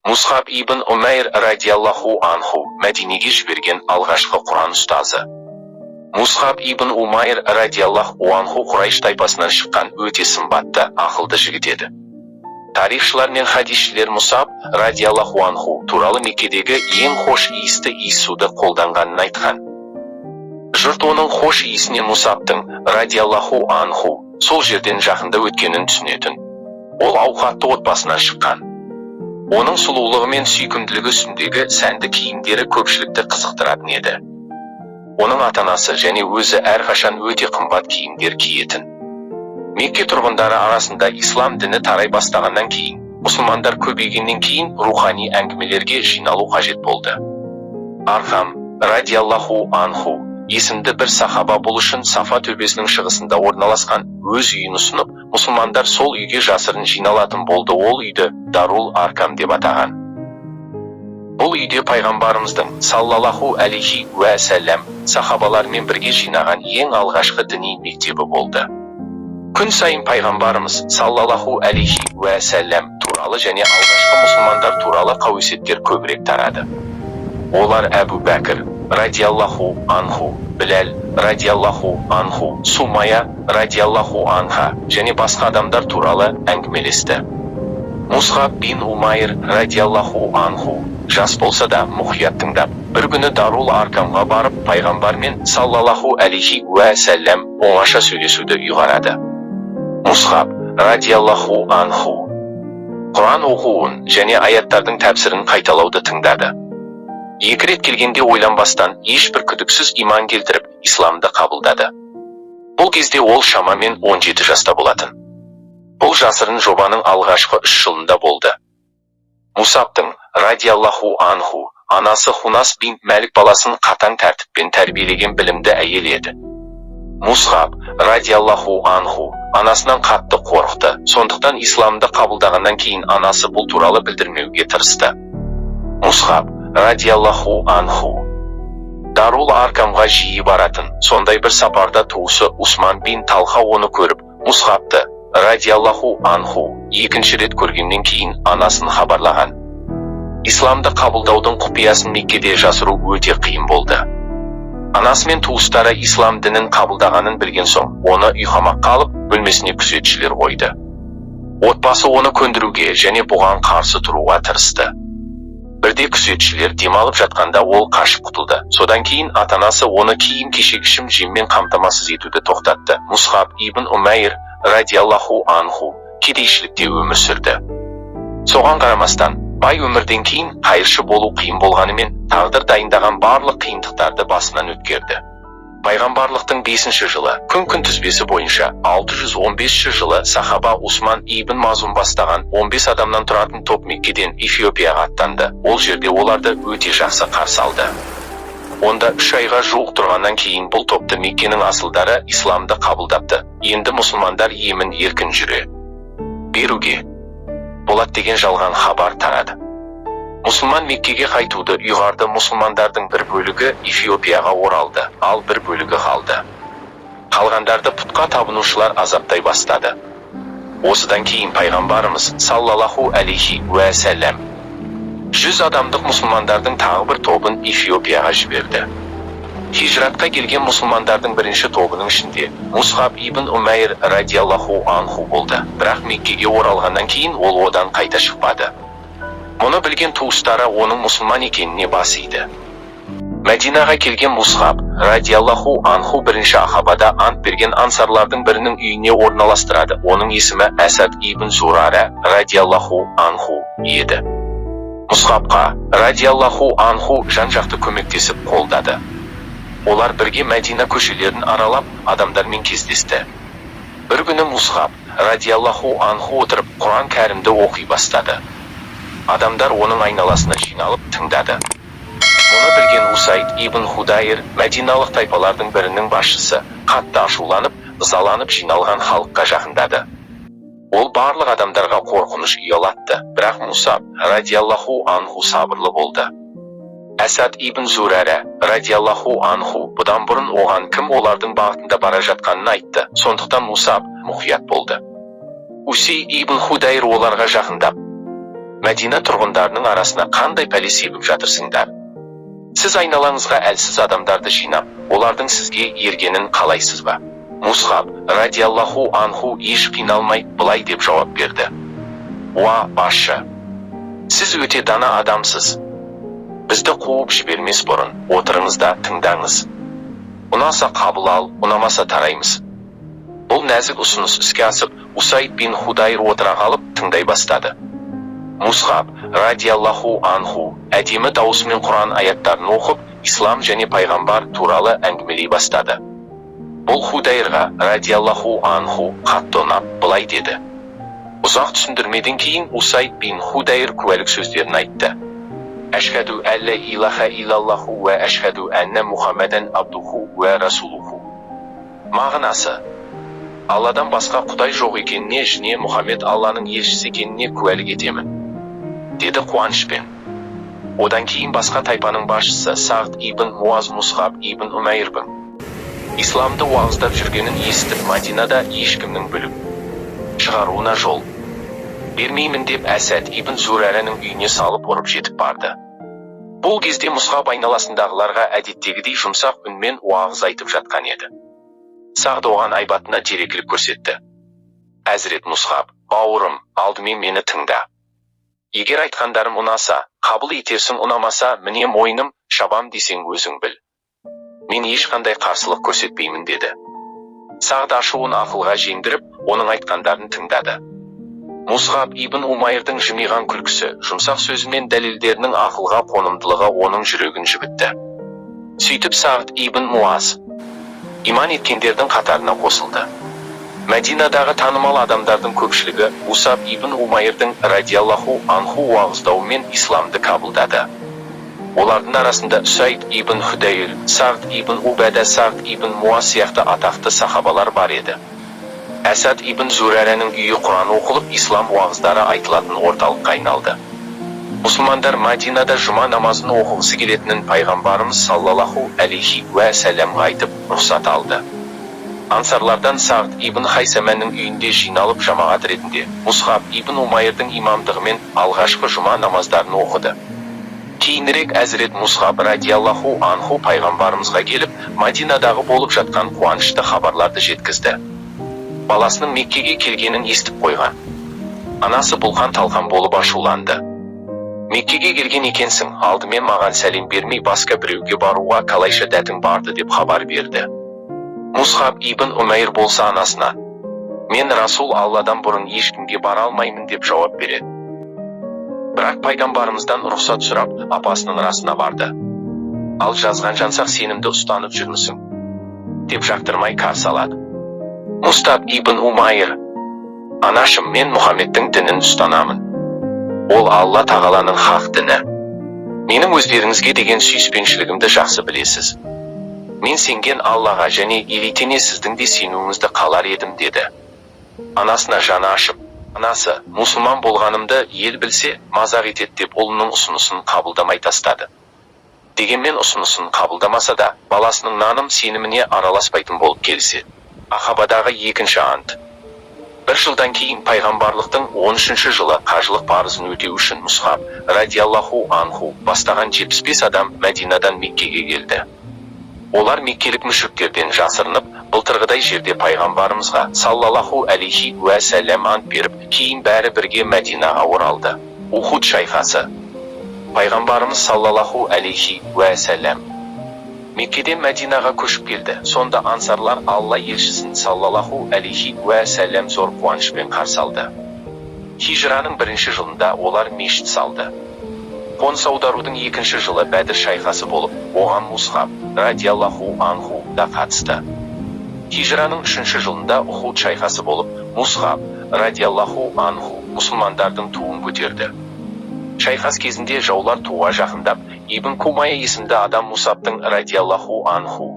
Мусхаб ибн Умайр радиаллаху анху Мәдинеге жіберген алғашқы Құран ұстазы. Мусхаб ибн Умайр радиаллаху анху Құрайш тайпасынан шыққан өте сымбатты, ақылды жігіт еді. Тарихшылар мен хадисшілер Мусаб радиаллаху анху туралы Меккедегі ең хош иісті иіссуды қолданғанын айтқан. Жұрт оның хош иісіне Мусабтың радиаллаху анху сол жерден жақында өткенін түсінетін. Ол ауқатты отбасынан шыққан. Оның сұлулығы мен сүйкімділігі үстіндегі сәнді киімдері көпшілікті қызықтыратын еді. Оның ата-анасы және өзі әрқашан өте қымбат киімдер киетін. Мекке тұрғындары арасында ислам діні тарай бастағаннан кейін, мұсылмандар көбейгеннен кейін рухани әңгімелерге жиналу қажет болды. Арқам радиаллаху анху есімді бір сахаба бұл үшін Сафа төбесінің шығысында орналасқан өз үйін ұсынып, мұсылмандар сол үйге жасырын жиналатын болды. Ол үйді Дарул Аркам деп атаған. Бұл үйде пайғамбарымыздың саллаллаху алейхи уә сәлләм сахабалармен бірге жинаған ең алғашқы діни мектебі болды. Күн сайын пайғамбарымыз саллаллаху алейхи уә сәлләм туралы және алғашқы мұсылмандар туралы қауесеттер көбірек тарады. Олар Әбу Бәкір радиаллаху анху, Біләл радиаллаху анху, Сумая радиаллаху анха және басқа адамдар туралы әңгімелесті. Мусхаб бин Умайр радиаллаху анху жас болса да мұқият тыңдап, бір күні Дарул Аркамға барып, пайғамбармен саллаллаху алейхи уә сәлләм оңаша сөйлесуді ұйғарады. Мусхаб радиаллаху анху Құран оқуын және аяттардың тәпсірін қайталауды тыңдады. Екі рет келгенде ойланбастан ешбір күдіксіз иман келтіріп, исламды қабылдады. Бұл кезде ол шамамен 17 жаста болатын. Бұл жасырын жобаның алғашқы 3 жылында болды. Мусабтың радиаллаху анху анасы Хунас бин Мәлік баласын қатаң тәртіппен тәрбиелеген білімді әйел еді. Мусхаб радиаллаху анху анасынан қатты қорықты, сондықтан исламды қабылдағаннан кейін анасы бұл туралы білдірмеуге тырысты. Мусхаб радиаллаху анху Дарул Аркамға жиі баратын, сондай бір сапарда туысы Усман бин Талха оны көріп, Мусхабты радиаллаху анху екінші рет көргеннен кейін анасын хабарлаған. Исламды қабылдаудың құпиясын Меккеде жасыру өте қиын болды. Анасы мен туыстары ислам дінін қабылдағанын білген соң, оны үйқамаққа алып, бөлмесіне күзетшілер қойды. Отбасы оны көндіруге және бұған қарсы тұруға тырысты. Бірде күзетшілер демалып жатқанда ол қашып құтылды. Содан кейін ата-анасы оны киім-кешек жеммен қамтамасыз етуді тоқтатты. Мусхаб ибн Умайр радиаллаху анху кедейшілікте өмір сүрді. Соған қарамастан, бай өмірден кейін қайыршы болу қиын болғанымен, тағдыр дайындаған барлық қиындықтарды басынан өткерді. Пайғамбарлықтың 5-ші жылы, күн күнтізбесі бойынша 615 жылы сахаба Усман ибн Мазун бастаған 15 адамнан тұратын топ Меккеден Эфиопияға аттанды. Ол жерде оларды өте жақсы қарсы алды. Онда 3 айға жуық тұрғаннан кейін бұл топты Меккенің асылдары исламды қабылдапты. Енді мұсылмандар емін еркін жүре беруге болады деген жалған хабар тарады. Мұсылман Меккеге қайтуды ұйғарды. Мұсылмандардың бір бөлігі Эфиопияға оралды, ал бір бөлігі қалды. Қалғандарды пұтқа табынушылар азаптай бастады. Осыдан кейін пайғамбарымыз саллаллаху алейхи уә сәлләм 100 адамдық мұсылмандардың тағы бір тобын Эфиопияға жіберді. Хижратқа келген мұсылмандардың бірінші тобының ішінде Мусхаб ибн Умайр радиаллаху анху болды. Бірақ Меккеге оралғаннан кейін ол одан қайта шықпады. Мұны білген туыстары оның мұсылман екеніне бас иді. Мәдинаға келген Мусхаб радиаллаху анху бірінші Ахабада ант берген ансарлардың бірінің үйіне орналастырады. Оның есімі Асад ибн Зурара радиаллаху анху еді. Мусхабқа радиаллаху анху жан-жақты көмектесіп қолдады. Олар бірге Мәдина көшелерін аралап, адамдармен кездесті. Бір күні Мусхаб радиаллаху анху отырып, Құран кәрімді оқи бастады. Адамдар оның айналасына жиналып тыңдады. Мұны білген Усайд ибн Худайр, Мәдиналық тайпалардың бірінің басшысы, қатты ашуланып, ызаланып жиналған халыққа жақындады. Ол барлық адамдарға қорқыныш ұялатты, бірақ Мусаб радиаллаху анху сабырлы болды. Асад ибн Зурара радиаллаху анху бұдан бұрын оған кім олардың бағытында бара жатқанын айтты. Сондықтан Мусаб мұқият болды. Усей ибн Худайр оларға жақындап, Мәдина тұрғындарының арасына қандай пәле себіп жатырсыңдар? Сіз айналаңызға әлсіз адамдарды жинап, олардың сізге ергенін қалайсыз ба? Мусхаб радиаллаху анху еш қиналмай былай деп жауап берді. Уа басшы, сіз өте дана адамсыз. Бізді қуып жібермес бұрын, отырыңыз да тыңдаңыз. Ұнаса қабыл ал, ұнамаса тараймыз. Бұл нәзік ұсыныс іске асып, Усайд бин Худайр отыра қалып тыңдай бастады. Мусхаб радиаллаху анху әдемі дауысымен Құран аяттарын оқып, ислам және пайғамбар туралы әңгімелей бастады. Бұл Худайрға радиаллаху анху қатты ұнап былай деді. Ұзақ түсіндірмеден кейін Усайд бин Худайр куәлік сөздерін айтты. Әшхәду әллә илаха илаллаху вә әшхәду әннә Мұхаммадан абдуху вә расулуху. Мағынасы: Алладан басқа Құдай жоқ екеніне және Мұхаммед Алланың елшісі екеніне куәлік етемін, деді қуанышпен. Одан кейін басқа тайпаның басшысы Сағд ибн Муаз Мусхаб ибн Умайрбің исламды уағыздап жүргенін естіп, Мадинада ешкімнің біліп шығаруына жол бермеймін деп Әсәд ибн Зурәрәнің үйіне салып ұрып жетіп барды. Бұл кезде Мусхаб айналасындағыларға әдеттегідей жұмсақ үнмен уағыз айтып жатқан еді. Сағд оған айбатына дерекілік көрсетті. Әзірет Мусхаб, бауырым, алдымен мені тыңда. Егер айтқандарым ұнаса, қабыл етерсің, ұнамаса, міне мойным, шабам десең өзің біл. Мен ешқандай қарсылық көрсетпеймін деді. Сағд ашуын ақылға жеңдіріп, оның айтқандарын тыңдады. Мусхаб ибн Умайрдың жымиған күлкісі, жұмсақ сөзі мен дәлелдерінің ақылға қонымдылығы оның жүрегін жібітті. Сөйтіп Сағд ибн Муаз иман еткендердің қатарына қосылды. Мәдинадағы танымал адамдардың көпшілігі Усаб ибн Умайрдың радиаллаху анху уағыздауымен исламды қабылдады. Олардың арасында Усайд ибн Худайр, Сағд ибн Убәдә, Сағд ибн Муаз сияқты атақты сахабалар бар еді. Әсәд ибн Зурәрәнің үйі Құран оқылып, ислам уағыздары айтылатын орталыққа айналды. Мұсылмандар Мадинада жұма намазын оқығысы келетінін пайғамбарымыз саллаллаху алейхи уә сәлемға айтып рұқсат алды. Ансарлардан Сағд ибн Хайсаманның үйінде жиналып жамағат ретінде Мусхаб ибн Умайрдың имамдығымен алғашқы жұма намаздарын оқыды. Кейінірек Әзірет Мусхаб радиаллаху анху пайғамбарымызға келіп, Мадинадағы болып жатқан қуанышты хабарларды жеткізді. Баласының Меккеге келгенін естіп қойған. Анасы бұлқан-талқан болып ашуланды. Меккеге келген екенсің, алдымен маған сәлем бермей басқа біреуге баруға қалайша дәтің барды деп хабар берді. Мусхаб ибн Умайр болса анасына: мен Расул Алладан бұрын ешкімге бара алмаймын деп жауап береді. Бірақ пайғамбарымыздан рұқсат сұрап, апасының расына барды. Ал жазған жансақ сенімді ұстанып жүрмісің? деп жақтырмай қарсы алады. Мустаб ибн Умайр: анашым, мен Мұхаммедтің дінін ұстанамын. Ол Алла тағаланың хақ діні. Менің өздеріңізге деген сүйіспеншілігімді жақсы білесіз. Мен сенген Аллаға және елейтене сіздің де сенуіңізді қалар едім деді. Анасына жаны ашып: анасы, мұсылман болғанымды ел білсе, мазақ етеді деп ұлының ұсынысын қабылдамай тастады. Дегенмен ұсынысын қабылдамаса да, баласының наным сеніміне араласпайтын болып келіседі. Ахабадағы екінші ант. Бір жылдан кейін пайғамбарлықтың 13-ші жылы қажылық парызын өтеу үшін Мусхаб радиаллаху анху бастаған 75 адам Мәдинадан Меккеге келді. Олар меккелік мүшриктерден жасырынып, былтырғыдай жерде пайғамбарымызға саллаллаху алейхи уә сәлем ант беріп, кейін бәрі бірге Мәдинаға оралды. Ухуд шайқасы. Пайғамбарымыз саллаллаху алейхи уә сәлем Меккеден Мәдинаға көшіп келді. Сонда ансарлар Алла елшісін саллаллаху алейхи уә сәлем зор қуанышпен қарсы алды. Хижраның 1-ші жылында олар мешіт салды. Қоныс аударудың 2-ші жылы Бәдір шайқасы болып, оған Мусхаб радиаллаху анху да қатысты. Хижраның 3-ші жылында Ухуд шайқасы болып, Мусхаб радиаллаху анху мұсылмандардың туын көтерді. Шайқас кезінде жаулар туға жақындап, Ибн Кумая есімді адам Мусабтың радиаллаху анху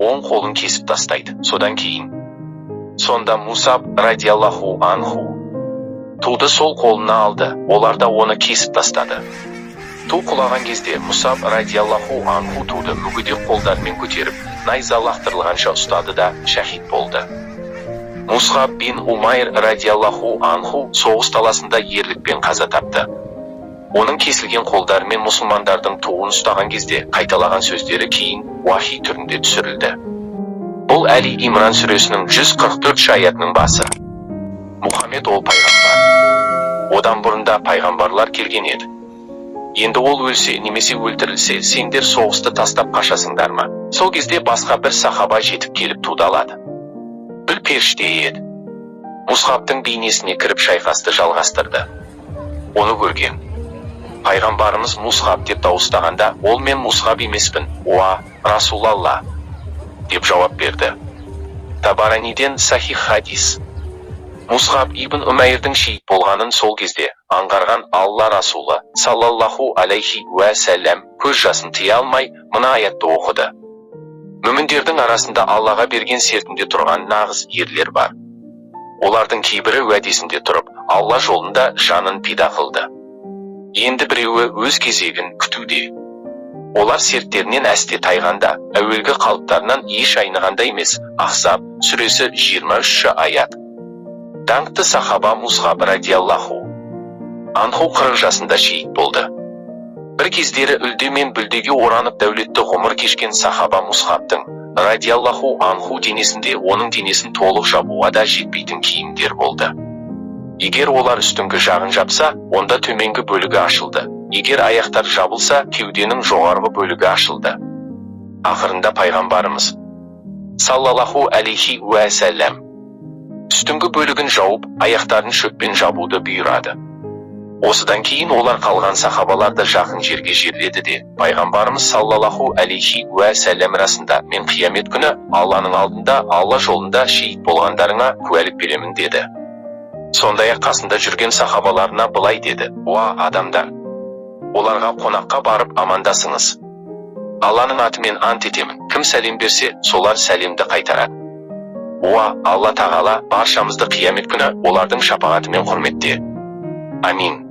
оң қолын кесіп тастайды. Содан кейін сонда Мусаб радиаллаху анху туды сол қолына алды, олар да оны кесіп тастады. Ту құлаған кезде Мусаб радиаллаху анху туды мүгедек қолдармен көтеріп, найза лақтырылғанша ұстады да шахид болды. Мусхаб бин Умайр радиаллаху анху соғыс таласында ерлікпен қаза тапты. Оның кесілген қолдарымен мұсылмандардың туын ұстаған кезде қайталаған сөздері кейін уахи түрінде түсірілді. Бұл Әли Имран сүресінің 144 аятының басы. Мұхаммед ол пайғамбар. Одан бұрында пайғамбарлар келген еді. Енді ол өлсе немесе өлтірілсе, сендер соғысты тастап қашасыңдар ма? Сол кезде басқа бір сахаба жетіп келіп тудалады. Бір періште еді. Мусхабтың бейнесіне кіріп шайқасты жалғастырды. Оны көрген пайғамбарымыз Мусхаб деп дауыстағанда, ол мен Мусхаб емеспін, уа, Расулалла, деп жауап берді. Табараниден сахих хадис. Мусхаб ибн Умайрдің шейіт болғанын сол кезде аңғарған Алла Расулы саллаллаху алейхи уә сәлләм көз жасын тыя алмай мына аятты оқыды. Мүміндердің арасында Аллаға берген сертінде тұрған нағыз ерлер бар. Олардың кейбірі уәдесінде тұрып, Алла жолында жанын пида қылды. Енді біреуі өз кезегін күтуде. Олар серттерінен әсте тайғанда, әуелгі қалыптарынан еш айнығанда емес. Ахзаб сүресі 23 аят. Даңқты сахаба Мусхаб радиаллаху анху 40 жасында шейіт болды. Бір кездері үлде мен бүлдеге оранып дәулетті ғұмыр кешкен сахаба Мусхабтың радиаллаху анху денесінде оның денесін толық жабуға да жетпейтін киімдер болды. Егер олар үстіңгі жағын жапса, онда төменгі бөлігі ашылды. Егер аяқтар жабылса, кеуденің жоғарғы бөлігі ашылды. Ақырында пайғамбарымыз саллаллаху алейхи уә сәлләм үстіңгі бөлігін жауып, аяқтарын шөппен жабуды бұйырады. Осыдан кейін олар қалған сахабаларды жақын жерге жерледі де, пайғамбарымыз саллаллаху алейхи уә сәлләм расында мен қиямет күні Алланың алдында, Алла жолында шейіт болғандарыңа куәлік беремін деді. Сондай-ақ қасында жүрген сахабаларына былай деді: уа адамдар, оларға қонаққа барып амандасыңыз. Алланың атымен ант етемін, кім сәлем берсе, солар сәлемді қайтарады. Уа Алла тағала баршамызды қиямет күні олардың шапағатымен құрметте. Амин.